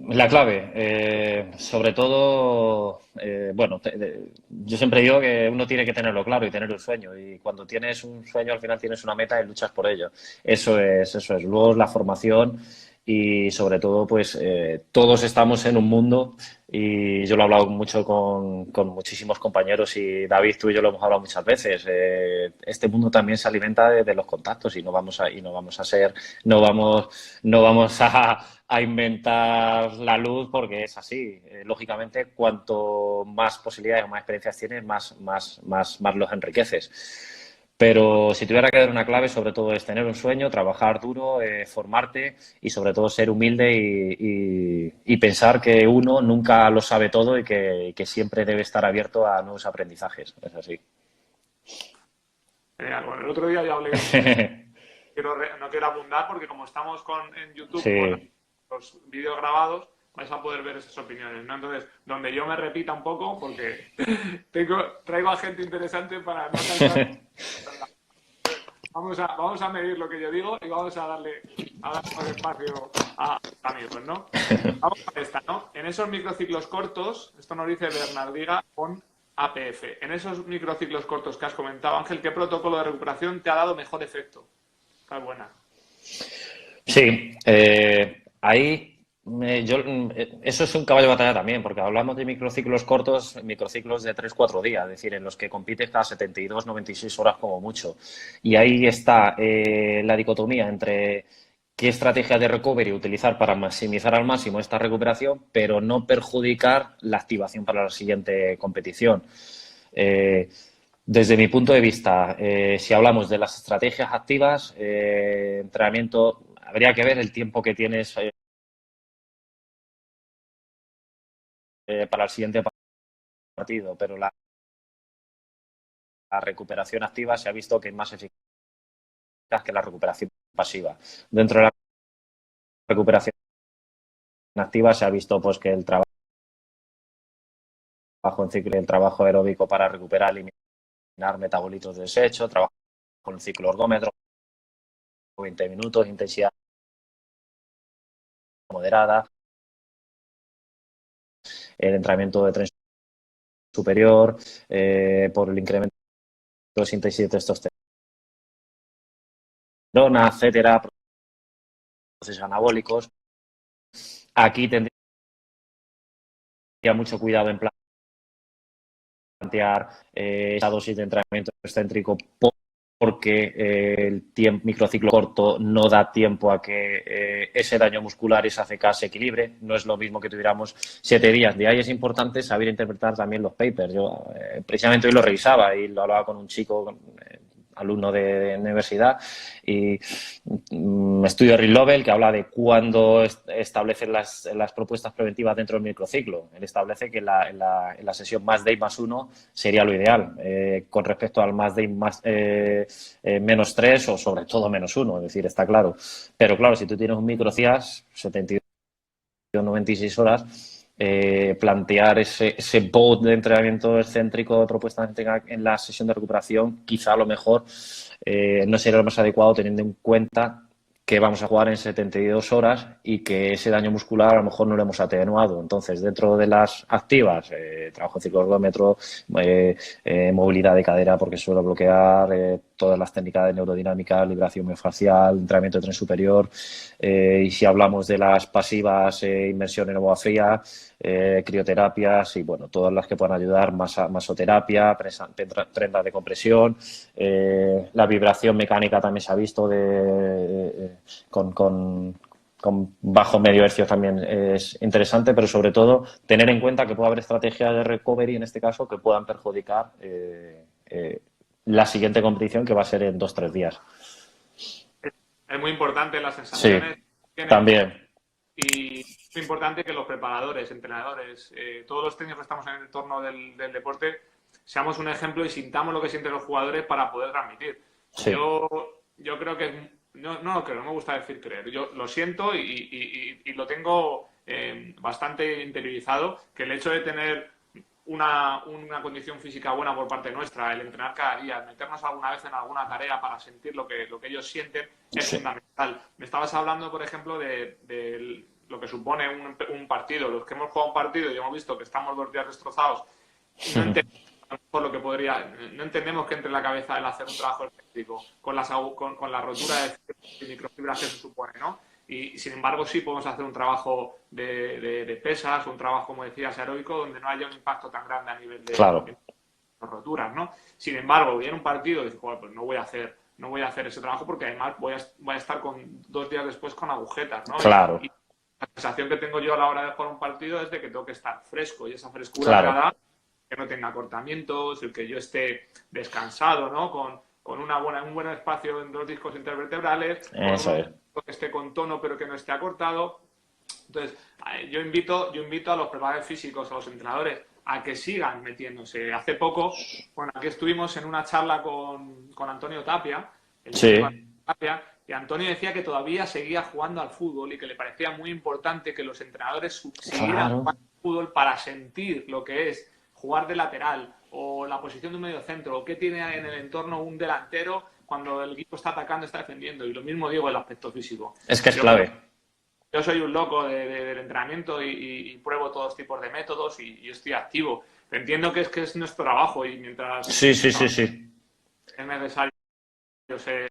La clave, sobre todo, bueno, yo siempre digo que uno tiene que tenerlo claro y tener un sueño. Y cuando tienes un sueño, al final tienes una meta y luchas por ello. Eso es. Luego es la formación y sobre todo, pues todos estamos en un mundo y yo lo he hablado mucho con muchísimos compañeros y David, tú y yo lo hemos hablado muchas veces. Este mundo también se alimenta de los contactos y no vamos a ser, no vamos a inventar la luz porque es así. Lógicamente, cuanto más posibilidades o más experiencias tienes, más los enriqueces. Pero si tuviera que dar una clave, sobre todo es tener un sueño, trabajar duro, formarte y sobre todo ser humilde y pensar que uno nunca lo sabe todo y que siempre debe estar abierto a nuevos aprendizajes. Es así. Genial. Bueno, el otro día ya hablé, no quiero abundar porque como estamos en YouTube con Sí. los vídeos grabados, vais a poder ver esas opiniones, ¿no? Entonces, donde yo me repita un poco, porque traigo a gente interesante para no cansar. Vamos a medir lo que yo digo y vamos a dar más espacio a amigos, ¿no? Vamos a esta, ¿no? En esos microciclos cortos, esto nos dice Bernardiga con APF, en esos microciclos cortos que has comentado, Ángel, ¿qué protocolo de recuperación te ha dado mejor efecto? Está buena. Sí, ahí eso es un caballo de batalla también, porque hablamos de microciclos cortos, microciclos de 3 4 días, es decir, en los que compites cada 72 96 horas como mucho. Y ahí está la dicotomía entre qué estrategia de recovery utilizar para maximizar al máximo esta recuperación, pero no perjudicar la activación para la siguiente competición. Eh, Desde mi punto de vista, si hablamos de las estrategias activas, entrenamiento, habría que ver el tiempo que tienes para el siguiente partido, pero la recuperación activa se ha visto que es más eficaz que la recuperación pasiva. Dentro de la recuperación activa se ha visto pues que el trabajo en ciclo, el trabajo aeróbico para recuperar, eliminar metabolitos de desecho, trabajo con el ciclo ergómetro, 20 minutos, intensidad moderada, el entrenamiento de tren superior, por el incremento de síntesis de testosterona, etcétera, procesos anabólicos. Aquí tendría mucho cuidado en plantear esa dosis de entrenamiento excéntrico porque el microciclo corto no da tiempo a que ese daño muscular, esa CK se equilibre. No es lo mismo que tuviéramos 7 días. De ahí es importante saber interpretar también los papers. Yo precisamente hoy lo revisaba y lo hablaba con un chico, alumno de universidad, y estudio Rick Lovell, que habla de cuándo establecen las propuestas preventivas dentro del microciclo. Él establece que en la sesión más day más 1 sería lo ideal, con respecto al más day menos 3 o sobre todo menos 1, es decir, está claro. Pero claro, si tú tienes un microcías, 72, 96 horas, plantear ese boat de entrenamiento excéntrico propuestamente en la sesión de recuperación, quizá a lo mejor no sería lo más adecuado teniendo en cuenta que vamos a jugar en 72 horas y que ese daño muscular a lo mejor no lo hemos atenuado. Entonces, dentro de las activas, trabajo en ciclo ergómetro, movilidad de cadera porque suelo bloquear, todas las técnicas de neurodinámica, liberación miofascial, entrenamiento de tren superior, y si hablamos de las pasivas, inmersión en agua fría, crioterapias y bueno, todas las que puedan ayudar, masoterapia, prendas de compresión, la vibración mecánica también se ha visto con bajo medio hercio también es interesante, pero sobre todo tener en cuenta que puede haber estrategias de recovery en este caso que puedan perjudicar la siguiente competición que va a ser en 2 3 días. Es muy importante las Sí, sensaciones que tienes también. y es muy importante que los preparadores, entrenadores, todos los técnicos que estamos en el entorno del deporte, seamos un ejemplo y sintamos lo que sienten los jugadores para poder transmitir. Sí, Yo creo que no lo creo, no me gusta decir creer. Yo lo siento y lo tengo bastante interiorizado, que el hecho de tener una condición física buena por parte nuestra, el entrenar cada día, el meternos alguna vez en alguna tarea para sentir lo que ellos sienten, es sí, fundamental. Me estabas hablando, por ejemplo, lo que supone un partido. Los que hemos jugado un partido y hemos visto que estamos 2 días destrozados, no entendemos por lo que no entendemos que entre en la cabeza el hacer un trabajo estético con la rotura de microfibras que se supone, ¿no? Y sin embargo sí podemos hacer un trabajo de pesas, un trabajo, como decías, aeróbico, donde no haya un impacto tan grande a nivel de roturas, ¿no? Sin embargo, viene un partido y dices, pues no voy a hacer ese trabajo porque además voy a estar 2 días después con agujetas, ¿no? Claro. Y la sensación que tengo yo a la hora de jugar un partido es de que tengo que estar fresco, y esa frescura me la da que no tenga cortamientos, el que yo esté descansado, ¿no? Con un buen espacio en los discos intervertebrales, que esté con tono pero que no esté acortado. Entonces, yo invito a los preparadores físicos, a los entrenadores, a que sigan metiéndose. Hace poco, bueno, aquí estuvimos en una charla con Antonio Tapia, y Antonio decía que todavía seguía jugando al fútbol y que le parecía muy importante que los entrenadores siguieran jugando al fútbol para sentir lo que es jugar de lateral o la posición de un mediocentro, o qué tiene en el entorno un delantero cuando el equipo está atacando, está defendiendo. Y lo mismo digo el aspecto físico. Es que es clave. Yo soy un loco del entrenamiento y pruebo todos tipos de métodos y estoy activo. Entiendo que es nuestro trabajo y mientras sí. es necesario ser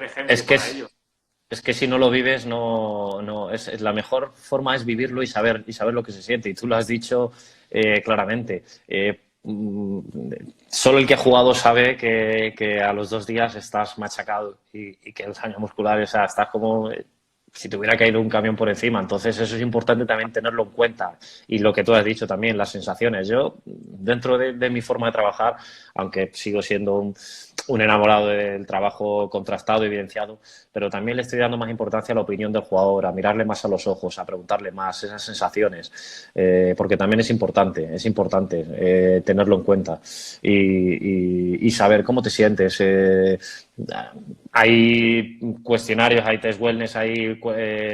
ejemplo para ello. Es que si no lo vives, es la mejor forma es vivirlo y saber lo que se siente. Y tú lo has dicho claramente. Solo el que ha jugado sabe que a los 2 días estás machacado y que el daño muscular, o sea, estás como si te hubiera caído un camión por encima. Entonces eso es importante también tenerlo en cuenta. Y lo que tú has dicho también, las sensaciones. Yo, dentro de mi forma de trabajar, aunque sigo siendo un enamorado del trabajo contrastado, evidenciado, pero también le estoy dando más importancia a la opinión del jugador, a mirarle más a los ojos, a preguntarle más esas sensaciones, porque también es importante tenerlo en cuenta y saber cómo te sientes. Hay cuestionarios, hay test wellness, hay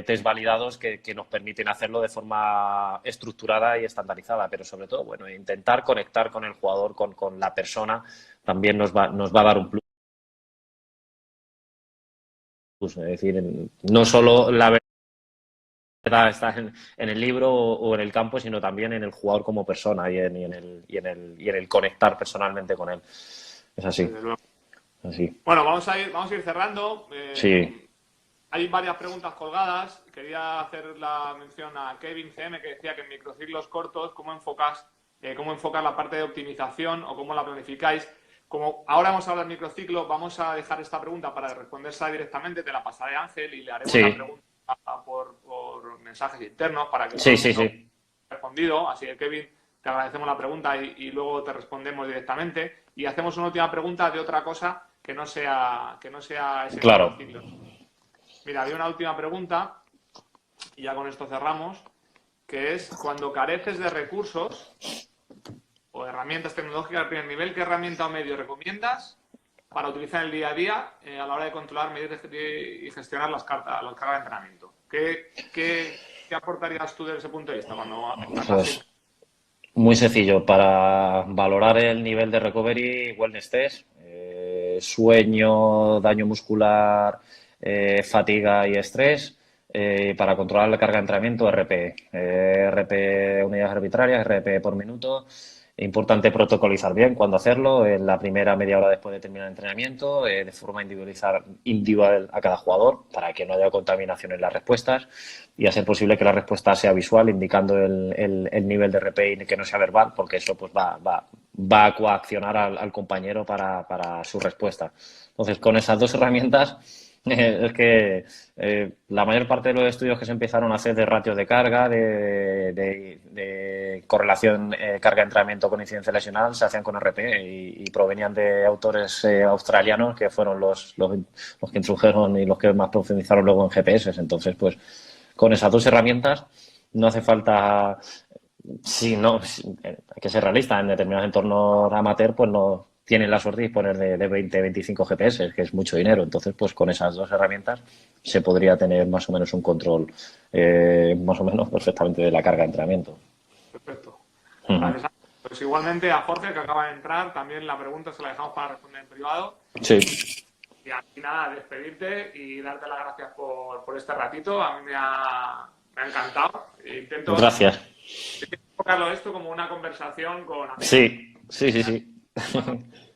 test validados que nos permiten hacerlo de forma estructurada y estandarizada, pero sobre todo, bueno, intentar conectar con el jugador, con la persona, también nos va a dar un plus. Es decir, no solo la verdad está en el libro o en el campo, sino también en el jugador como persona y en el conectar personalmente con él. Es así. Así. Bueno, vamos a ir cerrando. Sí. Hay varias preguntas colgadas. Quería hacer la mención a Kevin CM, que decía que en microciclos cortos, ¿cómo enfocas la parte de optimización o cómo la planificáis? Como ahora hemos hablado del microciclo, vamos a dejar esta pregunta para respondérsela directamente. Te la pasaré a Ángel y le haremos la pregunta por mensajes internos para que respondido. Así que, Kevin, te agradecemos la pregunta y luego te respondemos directamente. Y hacemos una última pregunta de otra cosa que no sea ese microciclo. Mira, había una última pregunta, y ya con esto cerramos, que es: cuando careces de recursos o herramientas tecnológicas de primer nivel, ¿qué herramienta o medio recomiendas para utilizar en el día a día a la hora de controlar, medir y gestionar las cargas de entrenamiento? ¿Qué aportarías tú desde ese punto de vista? Pues muy sencillo, para valorar el nivel de recovery, wellness test, sueño, daño muscular, fatiga y estrés. Para controlar la carga de entrenamiento, RP. RP unidades arbitrarias, RP por minuto. Importante protocolizar bien cuándo hacerlo, en la primera media hora después de terminar el entrenamiento, de forma individual a cada jugador, para que no haya contaminación en las respuestas y a ser posible que la respuesta sea visual, indicando el nivel de RP y que no sea verbal, porque eso pues va a coaccionar al compañero para su respuesta. Entonces, con esas 2 herramientas, es que la mayor parte de los estudios que se empezaron a hacer de ratios de carga, de correlación carga-entrenamiento con incidencia lesional, se hacían con RP y provenían de autores australianos que fueron los que introdujeron y los que más profundizaron luego en GPS. Entonces, pues, con esas 2 herramientas no hace falta... hay que ser realista. En determinados entornos amateur, pues no tienen la suerte de disponer de 20, 25 GPS, que es mucho dinero. Entonces, pues con esas 2 herramientas se podría tener más o menos un control más o menos perfectamente de la carga de entrenamiento. Perfecto. Vale, pues igualmente a Jorge, que acaba de entrar, también la pregunta se la dejamos para responder en privado. Sí. Y aquí nada, despedirte y darte las gracias por este ratito. A mí me ha encantado. Intento Gracias. enfocarlo esto como una conversación con amigos. Sí, sí, sí, sí.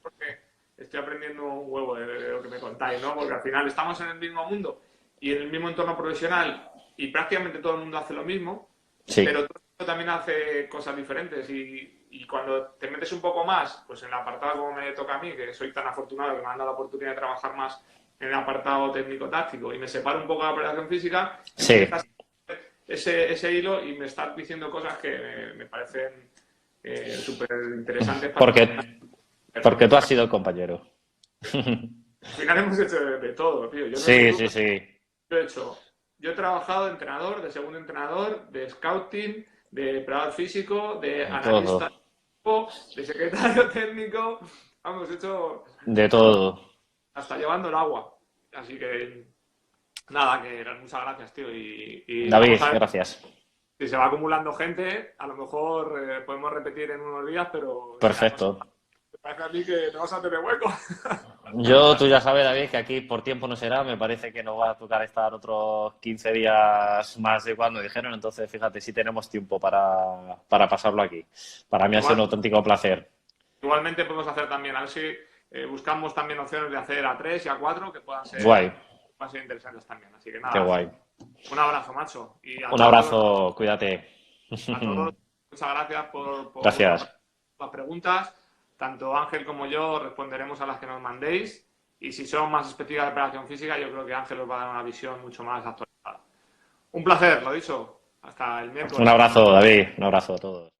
Porque estoy aprendiendo un huevo de lo que me contáis, ¿no? Porque al final estamos en el mismo mundo y en el mismo entorno profesional y prácticamente todo el mundo hace lo mismo, Sí. pero todo el mundo también hace cosas diferentes y cuando te metes un poco más, pues en el apartado como me toca a mí, que soy tan afortunado que me han dado la oportunidad de trabajar más en el apartado técnico-táctico y me separo un poco de la operación física, Sí. empiezas a hacer ese hilo y me estás diciendo cosas que me parecen súper interesantes. Porque tú has sido el compañero. Al final hemos hecho de todo, tío. Yo no sé Sí, tú, sí, sí. yo he trabajado de entrenador, de segundo entrenador, de scouting, de preparador físico, de analista, Todo. de secretario técnico. Hemos hecho De todo. hasta llevando el agua. Así que nada, que muchas gracias, tío. Y David, vamos a ver gracias. si se va acumulando gente. A lo mejor podemos repetir en unos días, pero Perfecto. me parece a mí que no vas a tener hueco. Tú ya sabes, David, que aquí por tiempo no será. Me parece que nos va a tocar estar otros 15 días más de cuando dijeron. Entonces, fíjate, si tenemos tiempo para pasarlo aquí. Para mí ha sido un auténtico placer. Igualmente podemos hacer también, a ver si buscamos también opciones de hacer a 3 y a 4 que puedan ser interesantes también. Así que nada, qué guay. Un abrazo, macho. Y un abrazo, cuídate. A todos, muchas gracias por Gracias. las preguntas. Tanto Ángel como yo responderemos a las que nos mandéis. Y si son más específicas de preparación física, yo creo que Ángel os va a dar una visión mucho más actualizada. Un placer, lo dicho. Hasta el miércoles. Un abrazo, David. Un abrazo a todos.